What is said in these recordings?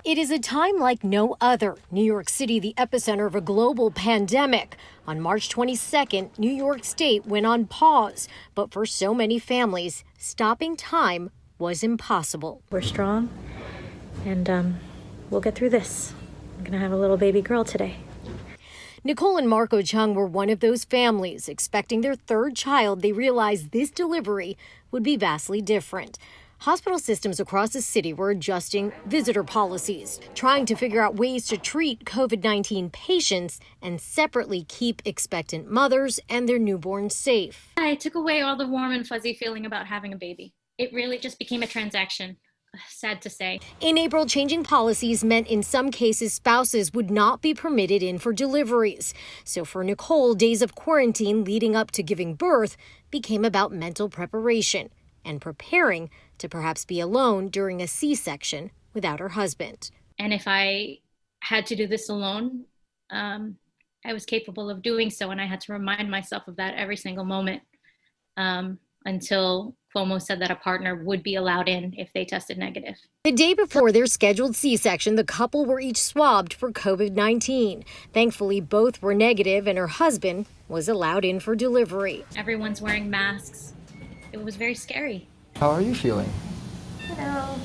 It is a time like no other. New York City, the epicenter of a global pandemic. On March 22nd, New York State went on pause. But for so many families, stopping time was impossible. We're strong, and we'll get through this. I'm going to have a little baby girl today. Nicole and Marco Chung were one of those families. Expecting their third child, they realized this delivery would be vastly different. Hospital systems across the city were adjusting visitor policies, trying to figure out ways to treat COVID-19 patients and separately keep expectant mothers and their newborns safe. I took away all the warm and fuzzy feeling about having a baby. It really just became a transaction. Sad to say. In April, changing policies meant in some cases spouses would not be permitted in for deliveries. So for Nicole, days of quarantine leading up to giving birth became about mental preparation and preparing to perhaps be alone during a C-section without her husband. And if I had to do this alone, I was capable of doing so, and I had to remind myself of that every single moment until Cuomo said that a partner would be allowed in if they tested negative. The day before their scheduled C-section, the couple were each swabbed for COVID-19. Thankfully, both were negative, and her husband was allowed in for delivery. Everyone's wearing masks. It was very scary. How are you feeling? Hello.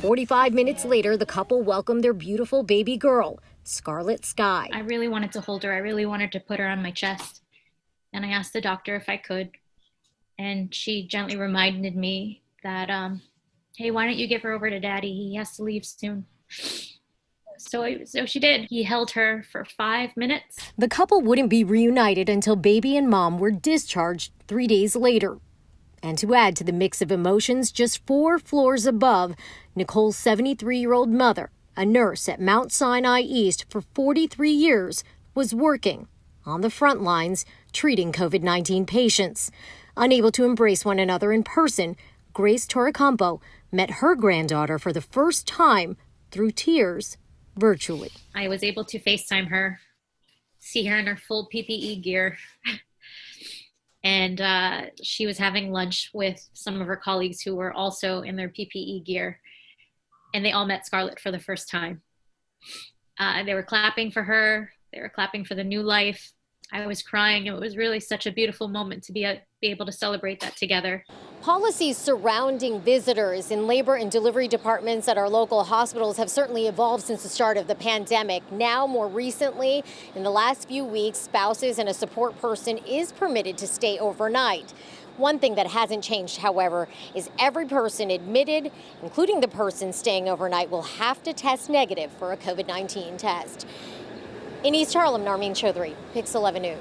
45 minutes later, the couple welcomed their beautiful baby girl, Scarlet Sky. I really wanted to hold her. I really wanted to put her on my chest. And I asked the doctor if I could. And she gently reminded me that, hey, why don't you give her over to Daddy? He has to leave soon. So she did. He held her for 5 minutes. The couple wouldn't be reunited until baby and mom were discharged 3 days later. And to add to the mix of emotions, just 4 floors above, Nicole's 73-year-old mother, a nurse at Mount Sinai East for 43 years, was working on the front lines treating COVID-19 patients. Unable to embrace one another in person, Grace Torrecampo met her granddaughter for the first time through tears virtually. I was able to FaceTime her, see her in her full PPE gear. And she was having lunch with some of her colleagues who were also in their PPE gear. And they all met Scarlett for the first time. They were clapping for her. They were clapping for the new life. I was crying. It was really such a beautiful moment to be able to celebrate that together. Policies surrounding visitors in labor and delivery departments at our local hospitals have certainly evolved since the start of the pandemic. Now, more recently, in the last few weeks, spouses and a support person is permitted to stay overnight. One thing that hasn't changed, however, is every person admitted, including the person staying overnight, will have to test negative for a COVID-19 test. In East Harlem, Narmeen Chaudhry, Pix 11 News.